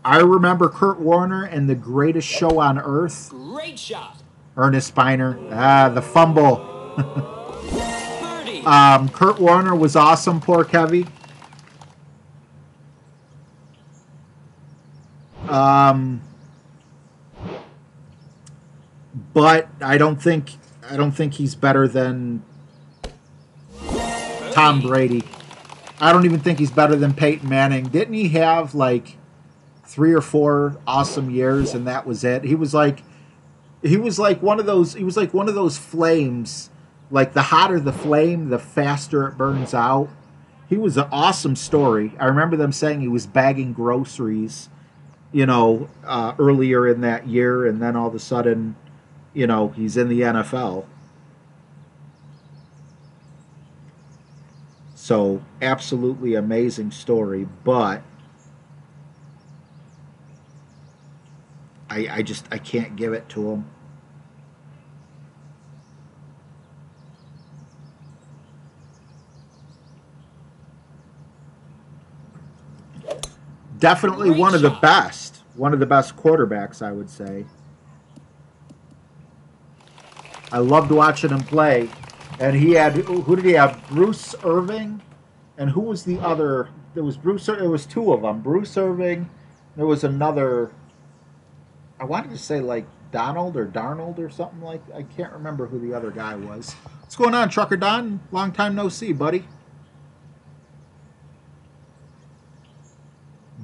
I remember Kurt Warner and The Greatest Show on Earth. Great shot. Ernest Spiner. The fumble. Birdie. Kurt Warner was awesome, poor Kevy. But I don't think he's better than Tom Brady. I don't even think he's better than Peyton Manning. Didn't he have like 3 or 4 awesome years and that was it? He was like one of those flames. Like the hotter the flame, the faster it burns out. He was an awesome story. I remember them saying he was bagging groceries, you know, earlier in that year, and then all of a sudden, you know, he's in the NFL. So, absolutely amazing story, but I can't give it to him. Definitely one of the best quarterbacks, I would say. I loved watching him play. And he had, who did he have? Bruce Irving, and who was the other? There was Bruce. It was 2 of them. Bruce Irving. There was another. I wanted to say like Donald or Darnold or something like. I can't remember who the other guy was. What's going on, Trucker Don? Long time no see, buddy.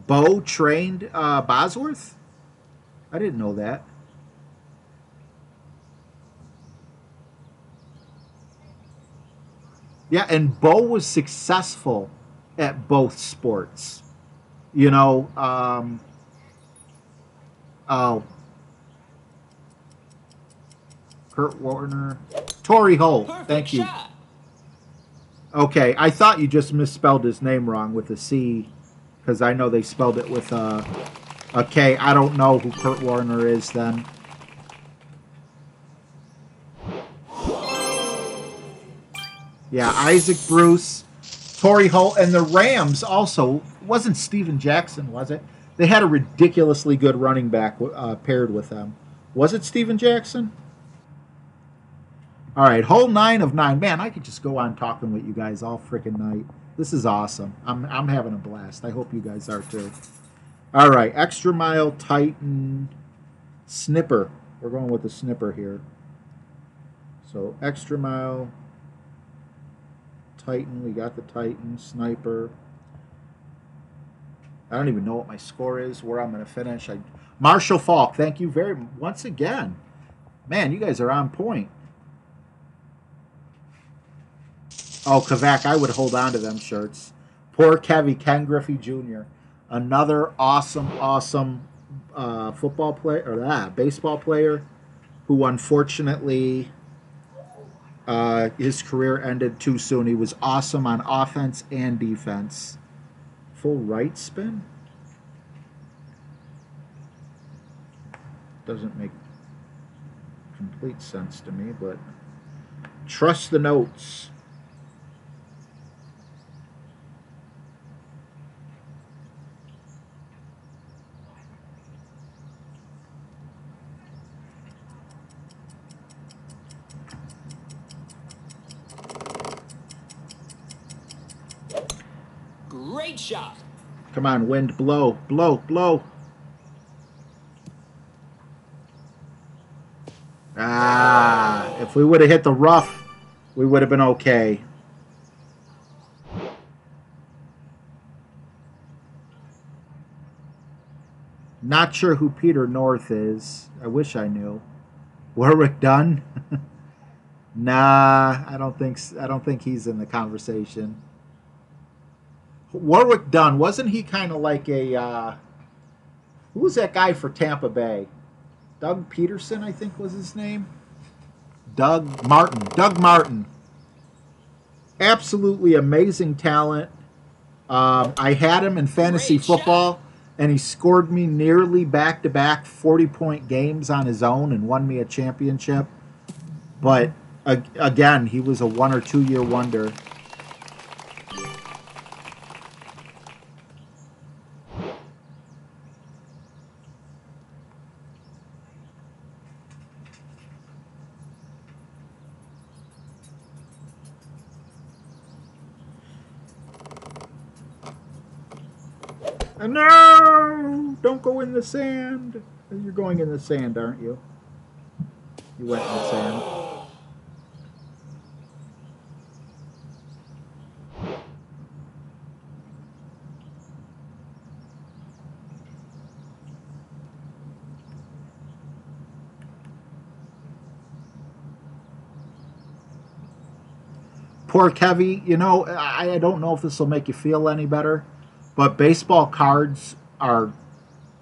Bo trained Bosworth? I didn't know that. Yeah, and Bo was successful at both sports. You know, Kurt Warner. Torrey Holt. Perfect Thank you. shot. Okay, I thought you just misspelled his name wrong with a C, because I know they spelled it with a K. I don't know who Kurt Warner is then. Yeah, Isaac Bruce, Torrey Holt, and the Rams also. Wasn't Steven Jackson, was it? They had a ridiculously good running back paired with them. Was it Steven Jackson? All right, hole 9 of 9. Man, I could just go on talking with you guys all freaking night. This is awesome. I'm having a blast. I hope you guys are too. All right, Extra Mile Titan Snipper. We're going with the Snipper here. So Extra Mile Titan. We got the Titan Sniper. I don't even know what my score is, where I'm going to finish. Marshall Falk, thank you very much once again. Man, you guys are on point. Oh, Kavak, I would hold on to them shirts. Poor Kevy, Ken Griffey Jr. Another awesome football player, or baseball player, who unfortunately his career ended too soon. He was awesome on offense and defense. Full right spin? Doesn't make complete sense to me, but trust the notes. Great shot. Come on, wind, blow, blow, blow. If we would have hit the rough, we would have been okay. Not sure who Peter North is. I wish I knew. Warwick Dunn? Nah, I don't think he's in the conversation. Warwick Dunn, wasn't he kind of like a who was that guy for Tampa Bay? Doug Peterson, I think was his name. Doug Martin. Doug Martin. Absolutely amazing talent. I had him in fantasy Great shot. football, and he scored me nearly back-to-back 40-point games on his own and won me a championship. But, again, he was a 1 or 2 year wonder. No! Don't go in the sand. You're going in the sand, aren't you? You went in the sand. Poor Kevy. You know, I don't know if this will make you feel any better, but baseball cards are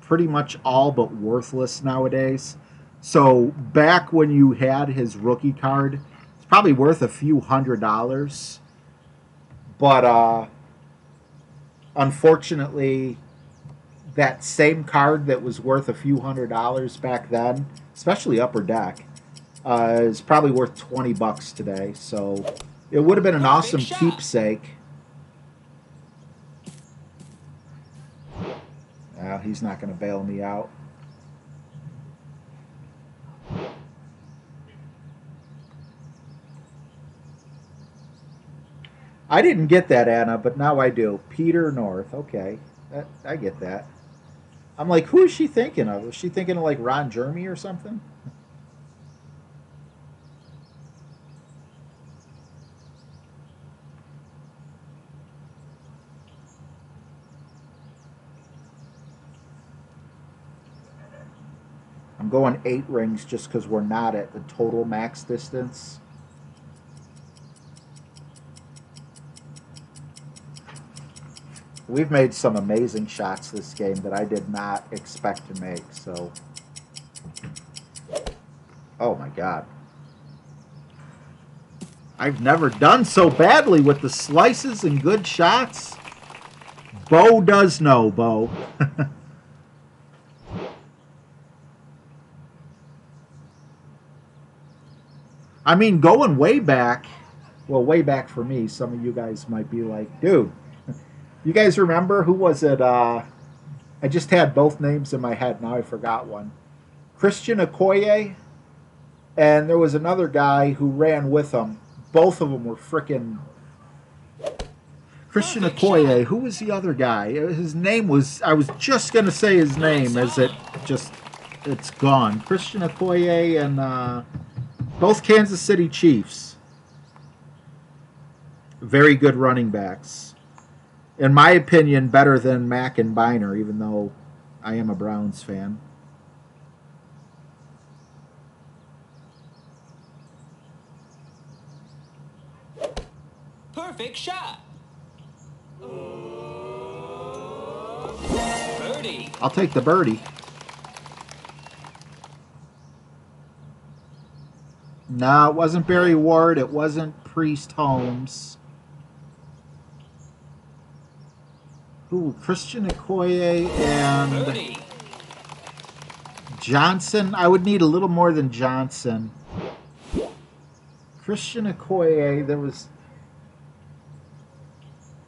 pretty much all but worthless nowadays. So back when you had his rookie card, it's probably worth a few $100s. But unfortunately, that same card that was worth a few $100s back then, especially Upper Deck, is probably worth $20 today. So it would have been an awesome shot. keepsake. He's not going to bail me out. I didn't get that, Anna, but now I do. Peter North. Okay. I get that. I'm like, who is she thinking of? Was she thinking of like Ron Jeremy or something? I'm going 8 rings just because we're not at the total max distance. We've made some amazing shots this game that I did not expect to make, so... Oh my god. I've never done so badly with the slices and good shots. Bo does know, Bo. I mean, going way back, well, way back for me, some of you guys might be like, dude, you guys remember, who was it? I just had both names in my head, now I forgot one. Christian Okoye, and there was another guy who ran with him. Both of them were frickin'... Christian Okoye, who was the other guy? His name was, I was just going to say his name as it's gone. Christian Okoye and... both Kansas City Chiefs. Very good running backs. In my opinion, better than Mack and Biner, even though I am a Browns fan. Perfect shot. Birdie. I'll take the birdie. No, it wasn't Barry Ward. It wasn't Priest Holmes. Ooh, Christian Okoye and Birdie. Johnson. I would need a little more than Johnson. Christian Okoye, there was...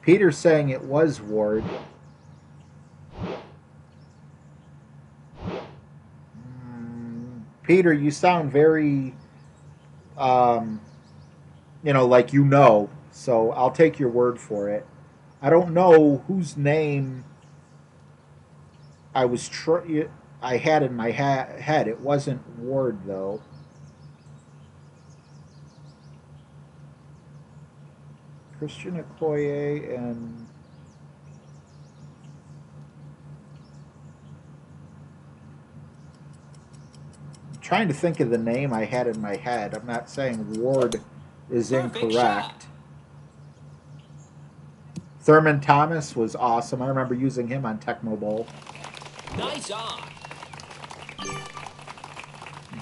Peter saying it was Ward. Peter, you sound very... you know, like you know, so I'll take your word for it. I don't know whose name I had in my head. It wasn't Ward, though. Christian Okoye and... trying to think of the name I had in my head. I'm not saying Ward is Perfect incorrect. shot. Thurman Thomas was awesome. I remember using him on Tecmo Bowl. Nice on.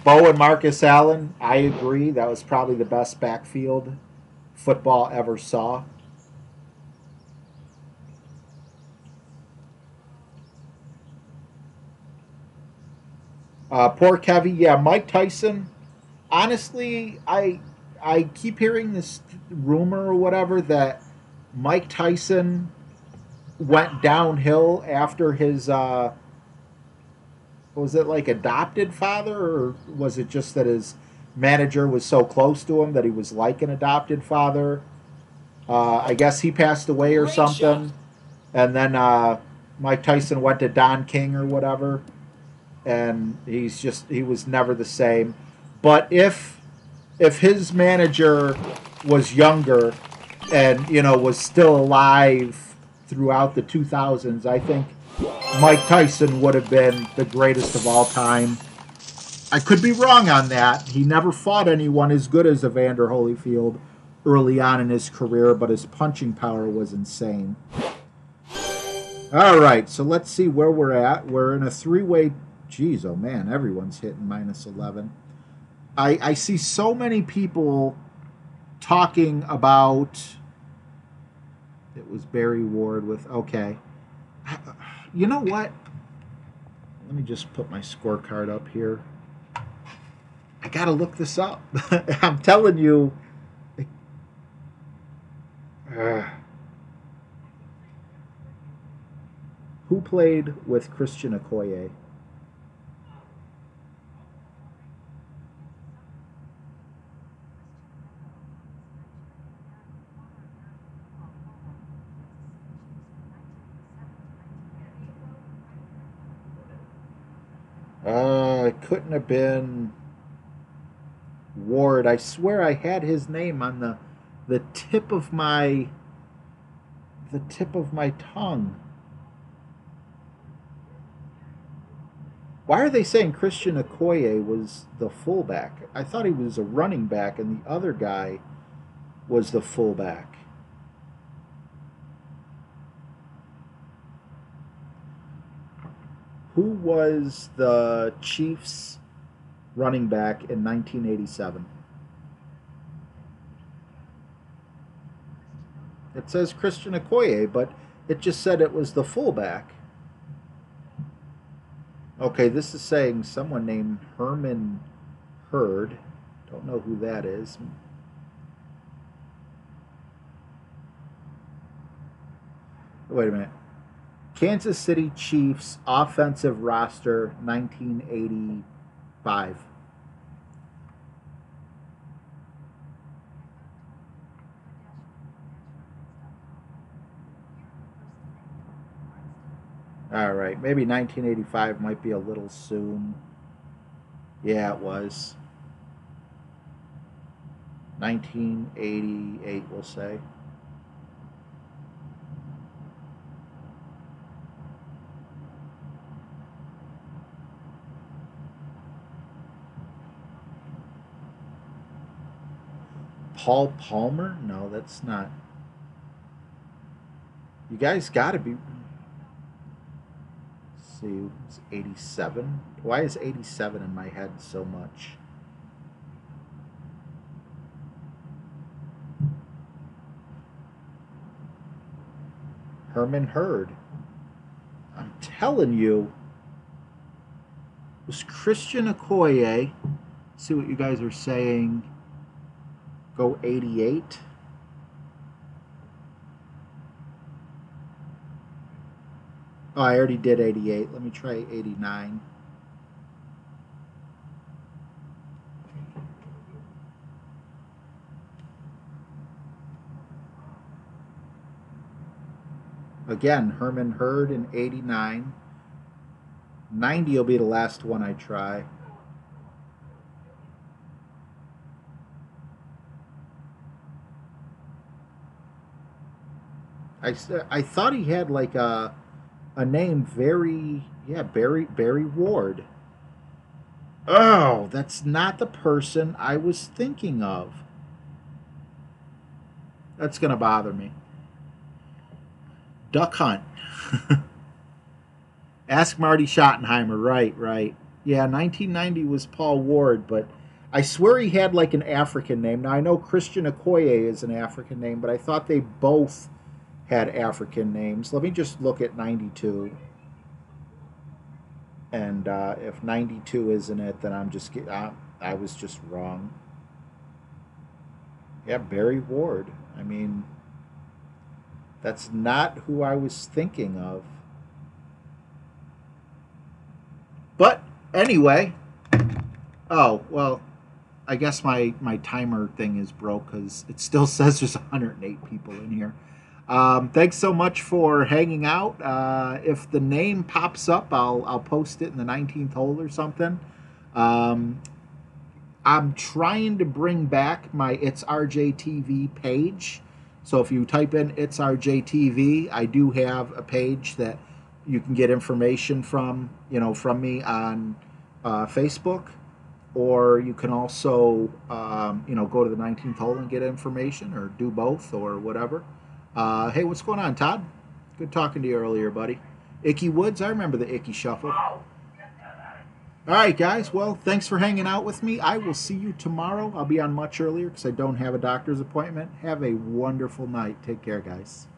Bo and Marcus Allen, I agree. That was probably the best backfield football ever saw. Poor Kevy. Yeah, Mike Tyson. Honestly, I keep hearing this rumor or whatever that Mike Tyson went downhill after his was it like adopted father, or was it just that his manager was so close to him that he was like an adopted father? I guess he passed away or Great something, shot. and then Mike Tyson went to Don King or whatever, and he was never the same. But if his manager was younger and was still alive throughout the 2000s, I think Mike Tyson would have been the greatest of all time. I could be wrong on that. He never fought anyone as good as Evander Holyfield early on in his career, but his punching power was insane. All right, so let's see where we're at. We're in a three-way. Geez, oh man, everyone's hitting minus 11. I see so many people talking about. It was Barry Ward with, okay. You know what? Let me just put my scorecard up here. I got to look this up. I'm telling you. Who played with Christian Okoye? It couldn't have been Ward. I swear I had his name on the tip of my tongue. Why are they saying Christian Okoye was the fullback? I thought he was a running back and the other guy was the fullback. Who was the Chiefs running back in 1987? It says Christian Okoye, but it just said it was the fullback. Okay, this is saying someone named Herman Hurd. Don't know who that is. Wait a minute. Kansas City Chiefs offensive roster 1985. All right, maybe 1985 might be a little soon. Yeah, it was. 1988, we'll say. Paul Palmer? No, that's not. You guys got to be. Let's see, it's 87. Why is 87 in my head so much? Herman Hurd. I'm telling you, it was Christian Okoye. See what you guys are saying. Go 88. Oh, I already did 88. Let me try 89. Again, Herman Hurd in 89. 90 will be the last one I try. I thought he had like a name Barry Ward. Oh, that's not the person I was thinking of. That's gonna bother me. Duck Hunt. Ask Marty Schottenheimer. Right. Yeah, 1990 was Paul Ward, but I swear he had like an African name. Now I know Christian Okoye is an African name, but I thought they both had African names. Let me just look at 92. And if 92 isn't it, then I was just wrong. Yeah, Barry Ward. I mean, that's not who I was thinking of. But anyway, oh, well, I guess my timer thing is broke because it still says there's 108 people in here. Thanks so much for hanging out. If the name pops up, I'll post it in the 19th hole or something. I'm trying to bring back my It's RJ TV page. So if you type in It's RJ TV, I do have a page that you can get information from me on Facebook, or you can also go to the 19th hole and get information, or do both, or whatever. Hey, what's going on, Todd? Good talking to you earlier, buddy. Icky Woods, I remember the Icky Shuffle. All right, guys. Well, thanks for hanging out with me. I will see you tomorrow. I'll be on much earlier because I don't have a doctor's appointment. Have a wonderful night. Take care, guys.